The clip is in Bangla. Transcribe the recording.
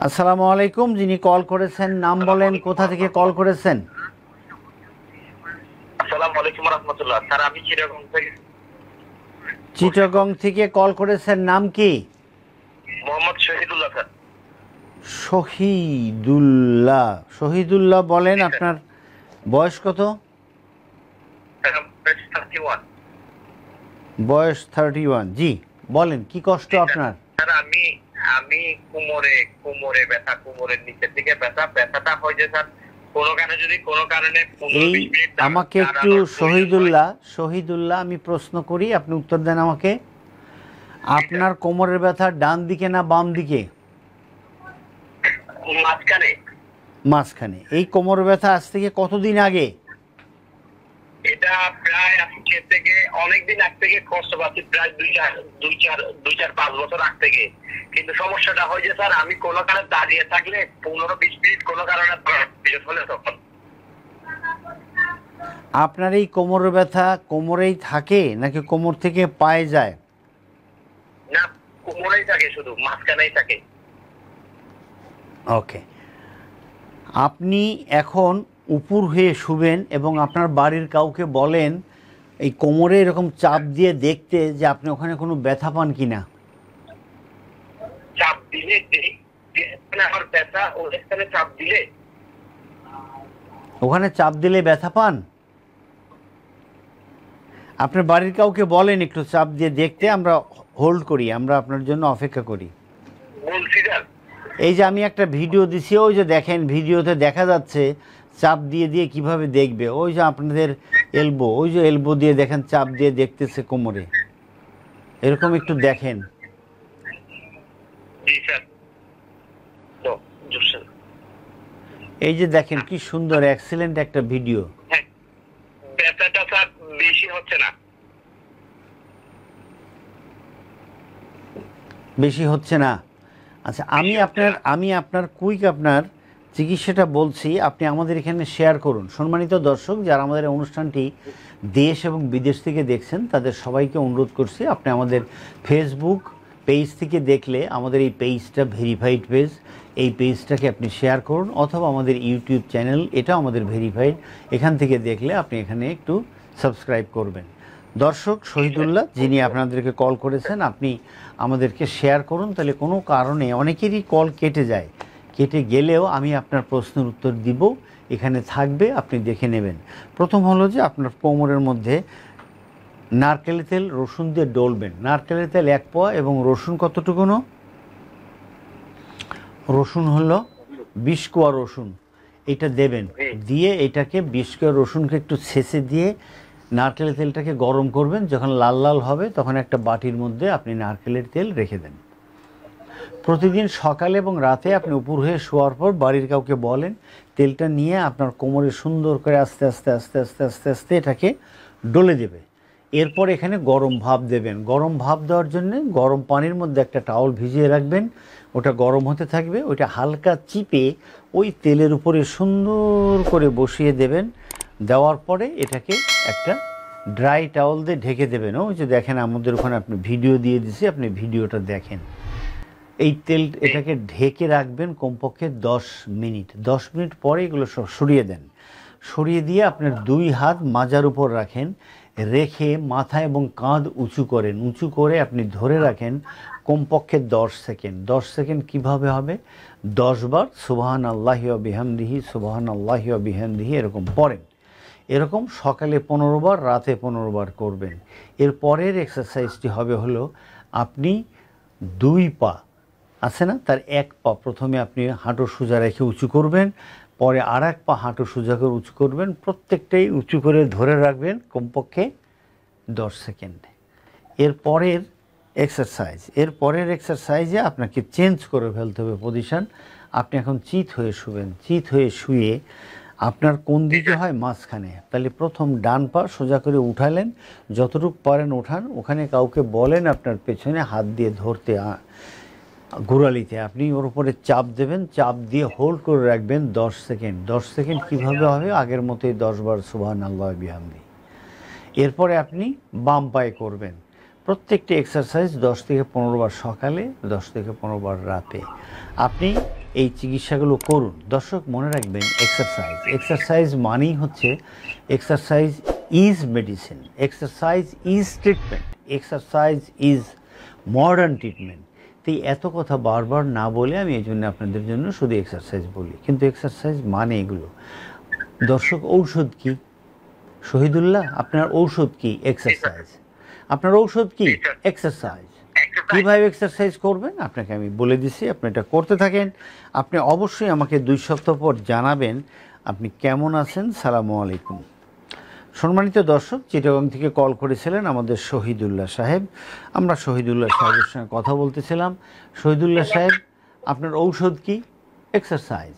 আসসালামু আলাইকুম। যিনি কল করেছেন নাম বলেন, কোথা থেকে কল করেছেন? আসসালামু আলাইকুম রাহমাতুল্লাহ। স্যার আমি চিটাগং থেকে কল করেছেন, নাম কি? মোহাম্মদ শহীদুল্লাহ স্যার। শহীদুল্লাহ। শহীদুল্লাহ বলেন, জি স্যার। আপনার বয়স কত? স্যার, আমার বয়স 31। বয়স 31। জি বলেন, কি কষ্ট জি স্যার। আপনার? স্যার আমি আমি কোমরে ব্যথা, কোমরের নিচের দিকে ব্যথাটা হয় যে স্যার কোনো কারণে 15-20 এই মিনিট আমাকে একটু দাঁড়ানোর প্রয়োজন হয়। শহীদুল্লাহ আমি প্রশ্ন করি, আপনি উত্তর দেন আমাকে। জি স্যার। আপনার কোমরের ব্যথা ডান দিকে না বাম দিকে? মাঝখানে। মাঝখানে। এই কোমর ব্যথা আজ থেকে কতদিন আগে? এটা প্রায় আজকে থেকে অনেকদিন আগ থেকে কষ্ট পাচ্ছি, প্রায় 2-4-5 বছর আগ থেকে। কিন্তু সমস্যাটা হয় যে স্যার আমি কোনো কারণে দাঁড়িয়ে থাকলে 15-20 মিনিট কোনো কারণে হলে তখন আপনার এই কোমরের ব্যথা কোমরেই থাকে নাকি কোমর থেকে পায়ে যায়? না, কোমরেই থাকে, শুধু মাঝখানেই থাকে। ওকে। আপনি এখন উপুর হয়ে শুবেন এবং আপনার বাড়ির কাউকে বলেন এই কোমরে এরকম চাপ দিয়ে দেখতে যে আপনি ওখানে কোনো ব্যথা পান কি না। চাপ দিলে যেখানে আমার ব্যথা ওখানে চাপ দিলে ওখানে চাপ দিলে ব্যথা পান? আপনার বাড়ির কাউকে বলেন একটু চাপ দিয়ে দেখতে, আমরা হোল্ড করি, আমরা আপনার জন্য অপেক্ষা করি। বলছি স্যার। এই যে আমি একটা ভিডিও দিছি, ওই যে দেখেন ভিডিওতে দেখা যাচ্ছে চাপ দিয়ে দিয়ে কিভাবে দেখবে। ওই যে আপনাদের এলবো, ওই যে এলবো দিয়ে দেখেন চাপ দিয়ে দেখতেছে কোমরে, এরকম একটু দেখেন। জি স্যার। তো স্যার, এই যে দেখেন কি সুন্দর এক্সিলেন্ট একটা ভিডিও। হ্যাঁ, ব্যথাটা স্যার বেশি হচ্ছে না। বেশি হচ্ছে না? আচ্ছা, আমি আপনার কুইক আপনার চিকিৎসাটা বলছি, আপনি আমাদের এখানে শেয়ার করুন। সম্মানিত দর্শক, যারা আমাদের এই অনুষ্ঠানটি দেশ এবং বিদেশ থেকে দেখছেন তাদের সবাইকে অনুরোধ করছি, আপনি আমাদের ফেসবুক পেজ থেকে দেখলে আমাদের এই পেজটা ভেরিফাইড পেজ, এই পেজটাকে আপনি শেয়ার করুন, অথবা আমাদের ইউটিউব চ্যানেল, এটাও আমাদের ভেরিফাইড, এখান থেকে দেখলে আপনি এখানে একটু সাবস্ক্রাইব করবেন। দর্শক শহীদুল্লাহ যিনি আপনাদেরকে কল করেছেন, আপনি আমাদেরকে শেয়ার করুন, তাহলে কোনো কারণে অনেকেরই কল কেটে যায়, কেটে গেলেও আমি আপনার প্রশ্নের উত্তর দিব, এখানে থাকবে, আপনি দেখে নেবেন। প্রথম হলো যে আপনার কোমরের মধ্যে নারকেলের তেল রসুন দিয়ে ডলবেন। নারকেলের তেল 1 পোয়া এবং রসুন কতটুকুনো? রসুন হলো 20 কোয়া রসুন, এটা দেবেন। দিয়ে এটাকে 20 কোয়া রসুনকে একটু ছেঁচে দিয়ে নারকেলের তেলটাকে গরম করবেন। যখন লাল লাল হবে তখন একটা বাটির মধ্যে আপনি নারকেলের তেল রেখে দেন। প্রতিদিন সকালে এবং রাতে আপনি উপর হয়ে শোয়ার পর বাড়ির কাউকে বলেন তেলটা নিয়ে আপনার কোমরে সুন্দর করে আস্তে আস্তে আস্তে আস্তে আস্তে আস্তে এটাকে ডলে দেবে। এরপর এখানে গরম ভাপ দেবেন। গরম ভাপ দেওয়ার জন্য গরম পানির মধ্যে একটা টাওয়াল ভিজিয়ে রাখবেন, ওটা গরম হতে থাকবে, ওইটা হালকা চিপে ওই তেলের উপরে সুন্দর করে বসিয়ে দেবেন। দেওয়ার পরে এটাকে একটা ড্রাই টাওয়াল দিয়ে ঢেকে দেবেন। ওই যে দেখেন আমাদের ওখানে আপনি ভিডিও দিয়ে দিছি, আপনি ভিডিওটা দেখেন। এই তেল এটাকে ঢেকে রাখবেন কমপক্ষে 10 মিনিট। 10 মিনিট পরে এগুলো সব সরিয়ে দেন। সরিয়ে দিয়ে আপনার 2 হাত মাজার উপর রাখেন, রেখে মাথা এবং কাঁধ উঁচু করেন। উঁচু করে আপনি ধরে রাখেন কমপক্ষে 10 সেকেন্ড। 10 সেকেন্ড কীভাবে হবে? 10 বার সুবহান আল্লাহি ওয়া বিহামদিহি, সুবহান আল্লাহি ওয়া বিহামদিহি এরকম পড়েন। এরকম সকালে 15 বার, রাতে 15 বার করবেন। এর পরের এক্সারসাইজটি হবে হলো আপনি 2 পা আছে না, তার 1 পা প্রথমে আপনি হাঁটু সোজা রেখে উঁচু করবেন, পরে আর 1 পা হাঁটু সোজা করে উঁচু করবেন। প্রত্যেকটাই উঁচু করে ধরে রাখবেন কমপক্ষে 10 সেকেন্ড। এর পরের এক্সারসাইজে আপনাকে চেঞ্জ করে ফেলতে হবে পজিশন। আপনি এখন চিত হয়ে শুবেন। চিত হয়ে শুয়ে আপনার কোন দিকে হয়? মাঝখানে। তাহলে প্রথম ডান পা সোজা করে উঠালেন, যতটুকু পারেন উঠান। ওখানে কাউকে বলেন আপনার পেছনে হাত দিয়ে ধরতে, গোড়ালিতে আপনি ওর উপরে চাপ দেবেন, চাপ দিয়ে হোল্ড করে রাখবেন 10 সেকেন্ড। 10 সেকেন্ড কীভাবে হবে? আগের মতোই 10 বার সুবহান আল্লাহ বিহামদি। এরপরে আপনি বাম পায়ে করবেন। প্রত্যেকটি এক্সারসাইজ 10 থেকে 15 বার সকালে, 10 থেকে 15 বার রাতে। আপনি এই চিকিৎসাগুলো করুন। দর্শক মনে রাখবেন, এক্সারসাইজ, এক্সারসাইজ মানেই হচ্ছে exercise is medicine, exercise is treatment, exercise is modern treatment. তো এত কথা বারবার না বলে আমি এই জন্য আপনাদের জন্য শুধু এক্সারসাইজ বলি, কিন্তু এক্সারসাইজ মানে এগুলো। দর্শক, ঔষধ কি শহীদুল্লাহ? আপনার ঔষধ কি? এক্সারসাইজ। আপনার ঔষধ কি? এক্সারসাইজ। কীভাবে এক্সারসাইজ করবেন আপনাকে আমি বলে দিছি, আপনি এটা করতে থাকেন। আপনি অবশ্যই আমাকে 2 সপ্তাহ পর জানাবেন আপনি কেমন আছেন। সালামু আলাইকুম। সম্মানিত দর্শক, চিটাগং থেকে কল করেছিলেন আমাদের শহীদুল্লাহ সাহেব। আমরা শহীদুল্লাহ সাহেবের সঙ্গে কথা বলতেছিলাম। শহীদুল্লাহ সাহেব, আপনার ঔষধ কি? এক্সারসাইজ।